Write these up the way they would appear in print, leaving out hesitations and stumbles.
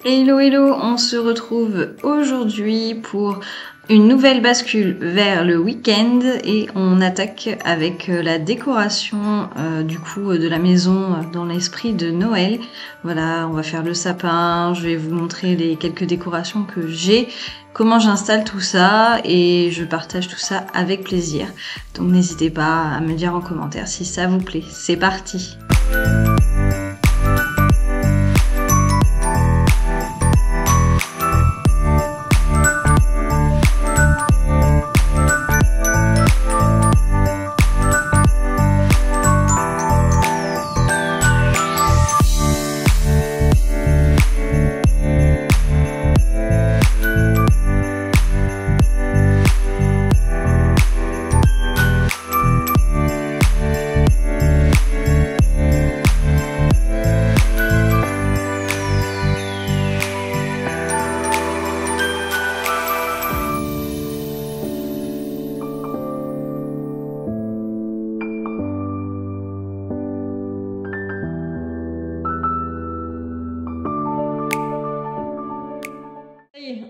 Hello hello, on se retrouve aujourd'hui pour une nouvelle bascule vers le week-end et on attaque avec la décoration de la maison dans l'esprit de Noël. Voilà, on va faire le sapin, je vais vous montrer les quelques décorations que j'ai, comment j'installe tout ça et je partage tout ça avec plaisir. Donc n'hésitez pas à me dire en commentaire si ça vous plaît. C'est parti!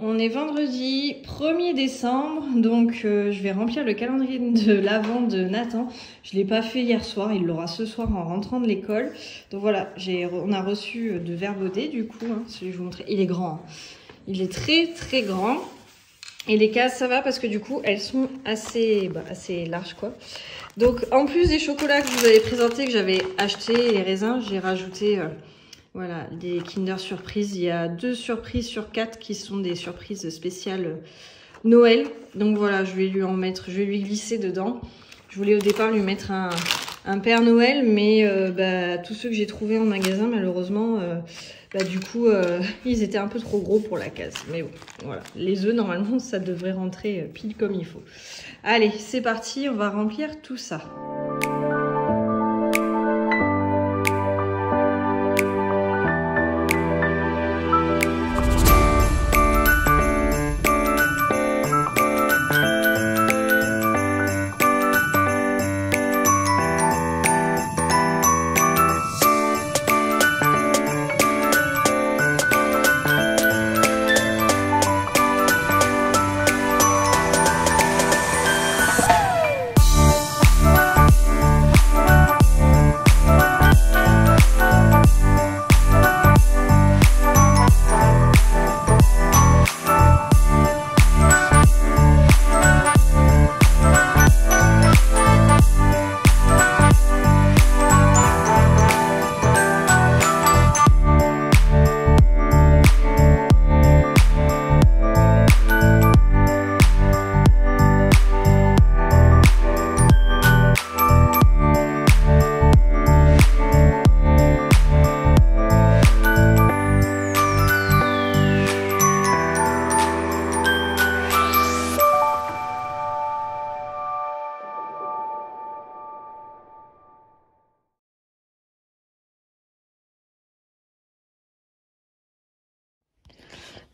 On est vendredi 1er décembre, donc je vais remplir le calendrier de l'Avent de Nathan. Je ne l'ai pas fait hier soir, il l'aura ce soir en rentrant de l'école. Donc voilà, on a reçu de Vert Baudet du coup, hein, celui que je vous montrais. Il est grand, hein. Il est très très grand. Et les cases ça va parce que du coup elles sont assez larges quoi. Donc en plus des chocolats que je vous avais présentés, que j'avais acheté, les raisins, j'ai rajouté... voilà, des Kinder Surprise. Il y a 2 surprises sur 4 qui sont des surprises spéciales Noël. Donc voilà, je vais lui glisser dedans. Je voulais au départ lui mettre un Père Noël, mais tous ceux que j'ai trouvés en magasin, malheureusement, ils étaient un peu trop gros pour la case. Mais bon, voilà. Les œufs, normalement, ça devrait rentrer pile comme il faut. Allez, c'est parti, on va remplir tout ça.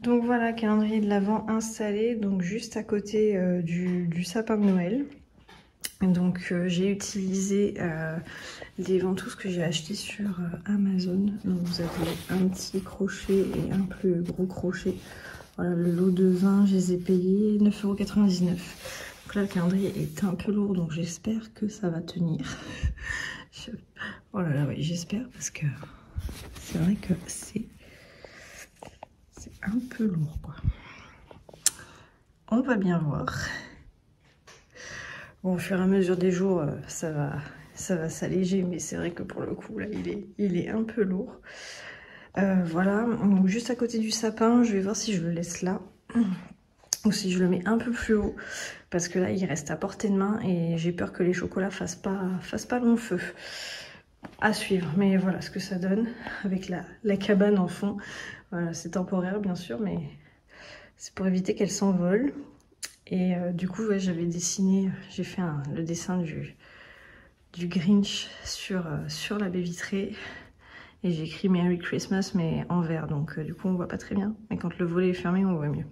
Donc voilà, calendrier de l'Avent installé, donc juste à côté du sapin de Noël. Donc j'ai utilisé les ventouses que j'ai achetées sur Amazon. Donc vous avez un petit crochet et un plus gros crochet. Voilà, le lot de 20, je les ai payés 9,99 €. Donc là le calendrier est un peu lourd, donc j'espère que ça va tenir. Oh là là, oui, j'espère parce que c'est vrai que c'est un peu lourd quoi. On va bien voir. Bon, au fur et à mesure des jours, ça va s'alléger, mais c'est vrai que pour le coup là, il est un peu lourd. Voilà, donc juste à côté du sapin, je vais voir si je le laisse là ou si je le mets un peu plus haut, parce que là il reste à portée de main et j'ai peur que les chocolats fassent pas long feu. À suivre, mais voilà ce que ça donne avec la cabane en fond. Voilà, c'est temporaire bien sûr, mais c'est pour éviter qu'elle s'envole. Et du coup, ouais, j'avais dessiné, j'ai fait le dessin du Grinch sur la baie vitrée. Et j'ai écrit Merry Christmas, mais en vert, donc du coup on voit pas très bien. Mais quand le volet est fermé, on voit mieux.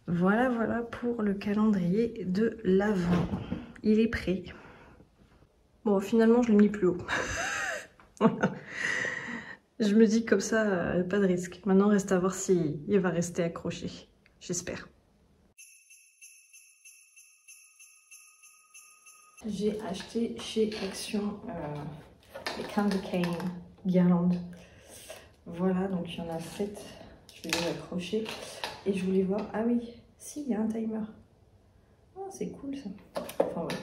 Voilà, voilà pour le calendrier de l'Avent. Il est prêt. Bon, finalement, je l'ai mis plus haut. Voilà. Je me dis comme ça, pas de risque. Maintenant, reste à voir si il va rester accroché. J'espère. J'ai acheté chez Action les Candy Cane guirlandes. Voilà, donc il y en a 7. Je vais les accrocher. Et je voulais voir... Ah oui, si, il y a un timer. Ah, c'est cool ça. Enfin voilà.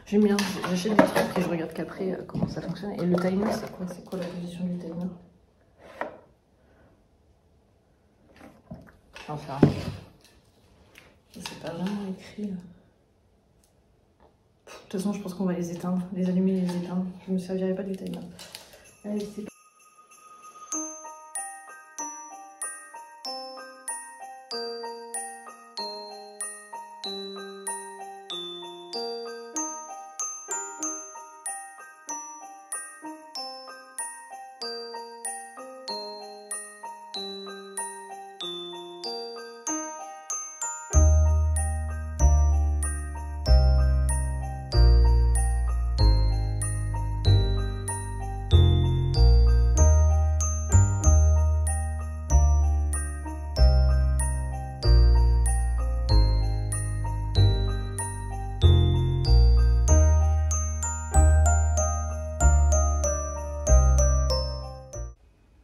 J'aime bien, j'achète des trucs et je regarde qu'après comment ça fonctionne. Et le timer, c'est quoi? C'est quoi la position du timer? J'en sais rien. C'est pas vraiment écrit là. De toute façon, je pense qu'on va les éteindre, les allumer et les éteindre. Je ne me servirai pas du timer. Allez, c'est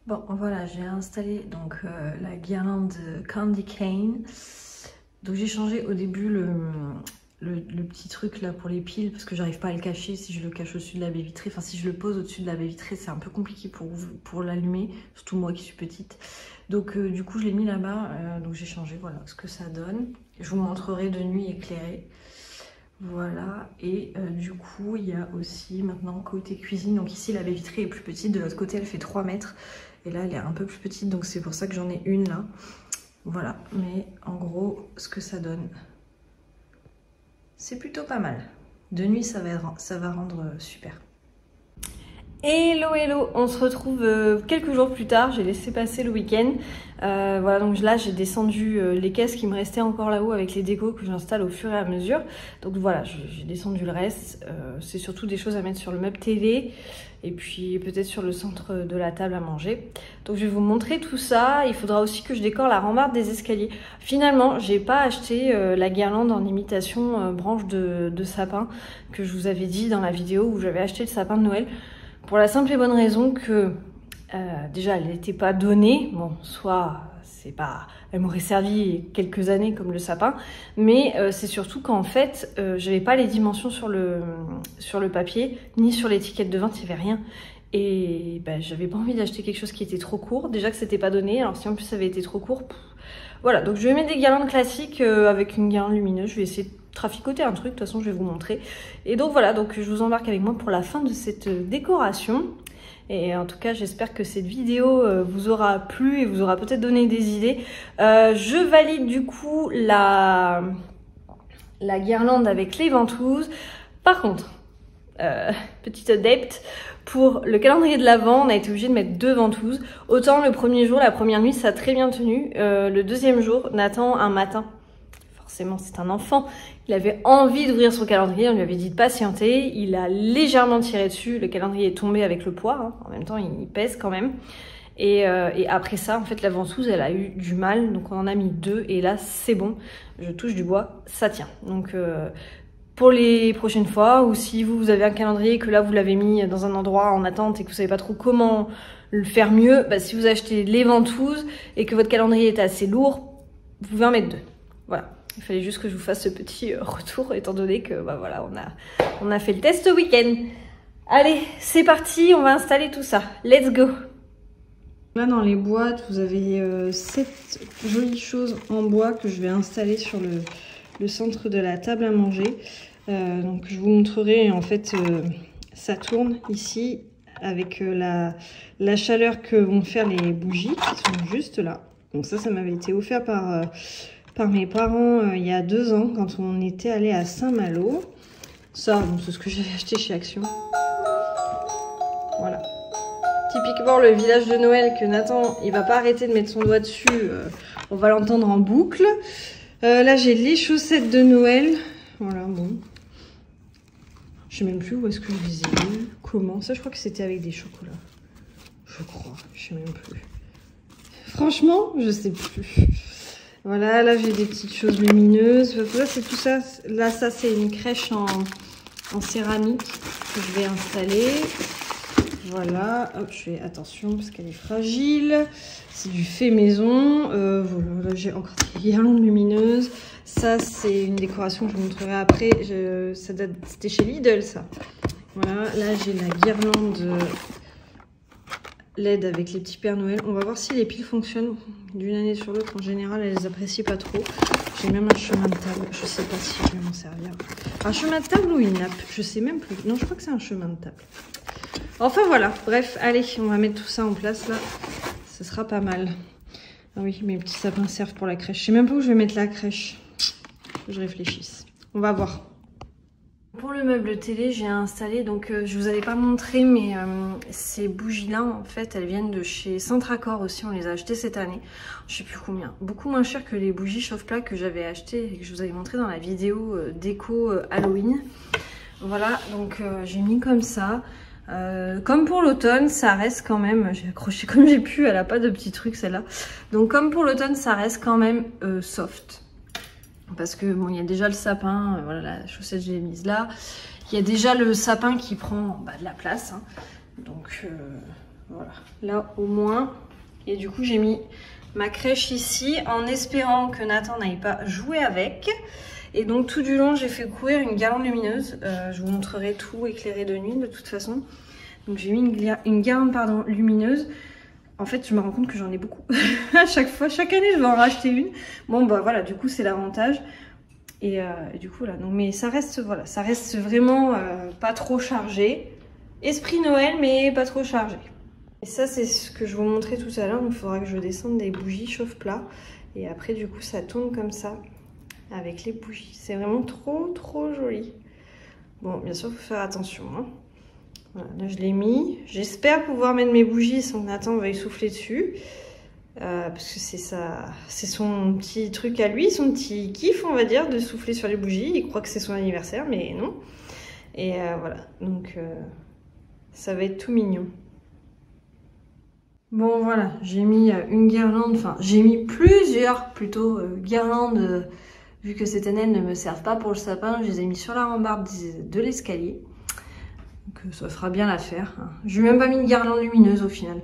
bon, voilà, j'ai installé donc la guirlande Candy Cane. Donc j'ai changé au début le petit truc là pour les piles parce que j'arrive pas à le cacher si je le cache au-dessus de la baie vitrée. Enfin, si je le pose au-dessus de la baie vitrée, c'est un peu compliqué pour l'allumer, surtout moi qui suis petite. Donc du coup, je l'ai mis là-bas. Donc j'ai changé, voilà ce que ça donne. Je vous montrerai de nuit éclairée. Voilà, et du coup, il y a aussi maintenant côté cuisine. Donc ici, la baie vitrée est plus petite. De l'autre côté, elle fait 3 mètres. Et là, elle est un peu plus petite, donc c'est pour ça que j'en ai une là. Voilà, mais en gros, ce que ça donne, c'est plutôt pas mal. De nuit, ça va rendre super. Hello, hello, on se retrouve quelques jours plus tard, j'ai laissé passer le week-end. Voilà, donc là j'ai descendu les caisses qui me restaient encore là-haut avec les décos que j'installe au fur et à mesure. Donc voilà, j'ai descendu le reste. C'est surtout des choses à mettre sur le meuble TV et puis peut-être sur le centre de la table à manger. Donc je vais vous montrer tout ça. Il faudra aussi que je décore la rambarde des escaliers. Finalement, j'ai pas acheté la guirlande en imitation branche de sapin que je vous avais dit dans la vidéo où j'avais acheté le sapin de Noël. Pour la simple et bonne raison que déjà elle n'était pas donnée, bon soit c'est pas, elle m'aurait servi quelques années comme le sapin, mais c'est surtout qu'en fait j'avais pas les dimensions sur le papier ni sur l'étiquette de vente, il n'y avait rien et j'avais pas envie d'acheter quelque chose qui était trop court, déjà que c'était pas donné, alors si en plus ça avait été trop court, voilà, donc je vais mettre des guirlandes classiques avec une guirlande lumineuse, je vais essayer de traficoter un truc, de toute façon je vais vous montrer. Et donc voilà, donc je vous embarque avec moi pour la fin de cette décoration. Et en tout cas, j'espère que cette vidéo vous aura plu et vous aura peut-être donné des idées. Je valide du coup la guirlande avec les ventouses. Par contre, petite update, pour le calendrier de l'Avent, on a été obligé de mettre 2 ventouses. Autant le premier jour, la première nuit, ça a très bien tenu. Le deuxième jour, Nathan, un matin, forcément c'est un enfant, il avait envie d'ouvrir son calendrier, on lui avait dit de patienter, il a légèrement tiré dessus, le calendrier est tombé avec le poids, hein. En même temps il pèse quand même. Et après ça, en fait, la ventouse, elle a eu du mal, donc on en a mis 2 et là c'est bon, je touche du bois, ça tient. Donc pour les prochaines fois, ou si vous avez un calendrier et que là vous l'avez mis dans un endroit en attente et que vous savez pas trop comment le faire mieux, si vous achetez les ventouses et que votre calendrier est assez lourd, vous pouvez en mettre 2. Voilà. Il fallait juste que je vous fasse ce petit retour étant donné que voilà, on a fait le test ce week-end. Allez, c'est parti, on va installer tout ça. Let's go! Là dans les boîtes, vous avez 7 jolies choses en bois que je vais installer sur le centre de la table à manger. Donc je vous montrerai, en fait, ça tourne ici avec la chaleur que vont faire les bougies qui sont juste là. Donc ça m'avait été offert par mes parents il y a 2 ans quand on était allé à Saint-Malo. Ça, bon, c'est ce que j'avais acheté chez Action. Voilà. Typiquement le village de Noël que Nathan, il va pas arrêter de mettre son doigt dessus. On va l'entendre en boucle. Là, j'ai les chaussettes de Noël. Voilà, bon. Je sais même plus où est-ce que je les ai eues. Comment? Ça, je crois que c'était avec des chocolats. Je je crois. Je sais même plus. Franchement, je sais plus. Voilà, là j'ai des petites choses lumineuses. Là c'est tout ça. Là ça c'est une crèche en céramique que je vais installer. Voilà, hop, je fais attention parce qu'elle est fragile. C'est du fait maison. Voilà, là j'ai encore des guirlandes lumineuses. Ça c'est une décoration que je vous montrerai après. C'était chez Lidl ça. Voilà, là j'ai la guirlande LED avec les petits Pères Noël. On va voir si les piles fonctionnent d'une année sur l'autre. En général, elles apprécient pas trop. J'ai même un chemin de table. Je sais pas si je vais m'en servir. Un chemin de table ou une nappe? Je sais même plus. Non, je crois que c'est un chemin de table. Enfin voilà. Bref, allez, on va mettre tout ça en place là. Ce sera pas mal. Ah oui, mes petits sapins servent pour la crèche. Je sais même pas où je vais mettre la crèche. Faut que je réfléchisse. On va voir. Pour le meuble télé, j'ai installé, donc je vous avais pas montré, mais ces bougies-là, en fait, elles viennent de chez Centracor aussi. On les a achetées cette année. Je sais plus combien. Beaucoup moins cher que les bougies chauffe-plat que j'avais achetées et que je vous avais montré dans la vidéo déco Halloween. Voilà, donc j'ai mis comme ça. Comme pour l'automne, ça reste quand même, j'ai accroché comme j'ai pu, elle a pas de petits trucs celle-là. Donc comme pour l'automne, ça reste quand même soft. Parce que bon, il y a déjà le sapin, voilà, la chaussette je l'ai mise là. Il y a déjà le sapin qui prend de la place. Hein. Donc voilà, là au moins. Et du coup j'ai mis ma crèche ici en espérant que Nathan n'aille pas jouer avec. Et donc tout du long j'ai fait courir une guirlande lumineuse. Je vous montrerai tout éclairé de nuit de toute façon. Donc j'ai mis une guirlande lumineuse. En fait, je me rends compte que j'en ai beaucoup. À chaque fois, chaque année, je vais en racheter une. Bon, bah voilà, du coup, c'est l'avantage. Et du coup, là, non, mais ça reste, voilà, ça reste vraiment pas trop chargé. Esprit Noël, mais pas trop chargé. Et ça, c'est ce que je vous montrais tout à l'heure. Il faudra que je descende des bougies chauffe-plat. Et après, du coup, ça tourne comme ça, avec les bougies. C'est vraiment trop, trop joli. Bon, bien sûr, il faut faire attention, hein. Voilà, là je l'ai mis. J'espère pouvoir mettre mes bougies sans que Nathan veuille souffler dessus. Parce que c'est son petit truc à lui, son petit kiff, on va dire, de souffler sur les bougies. Il croit que c'est son anniversaire, mais non. Et voilà, donc ça va être tout mignon. Bon voilà, j'ai mis une guirlande, enfin j'ai mis plusieurs plutôt guirlandes. Vu que cette année elles ne me servent pas pour le sapin, je les ai mis sur la rambarde de l'escalier. Donc ça fera bien l'affaire. Je n'ai même pas mis une guirlande lumineuse au final.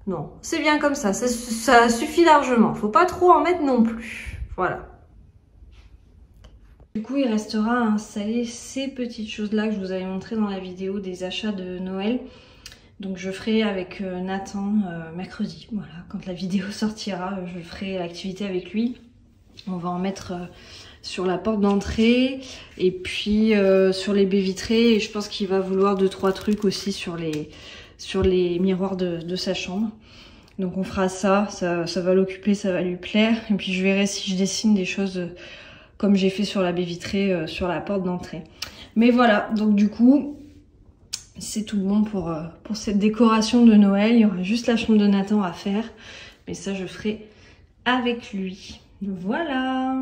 Non, c'est bien comme ça suffit largement. Faut pas trop en mettre non plus. Voilà. Du coup, il restera à installer ces petites choses-là que je vous avais montré dans la vidéo des achats de Noël. Donc je ferai avec Nathan mercredi. Voilà, quand la vidéo sortira, je ferai l'activité avec lui. On va en mettre sur la porte d'entrée et puis sur les baies vitrées. Et je pense qu'il va vouloir 2-3 trucs aussi sur les miroirs de sa chambre. Donc on fera ça va l'occuper, ça va lui plaire. Et puis je verrai si je dessine des choses comme j'ai fait sur la baie vitrée sur la porte d'entrée. Mais voilà, donc du coup, c'est tout bon pour cette décoration de Noël. Il y aura juste la chambre de Nathan à faire. Mais ça, je ferai avec lui. Voilà.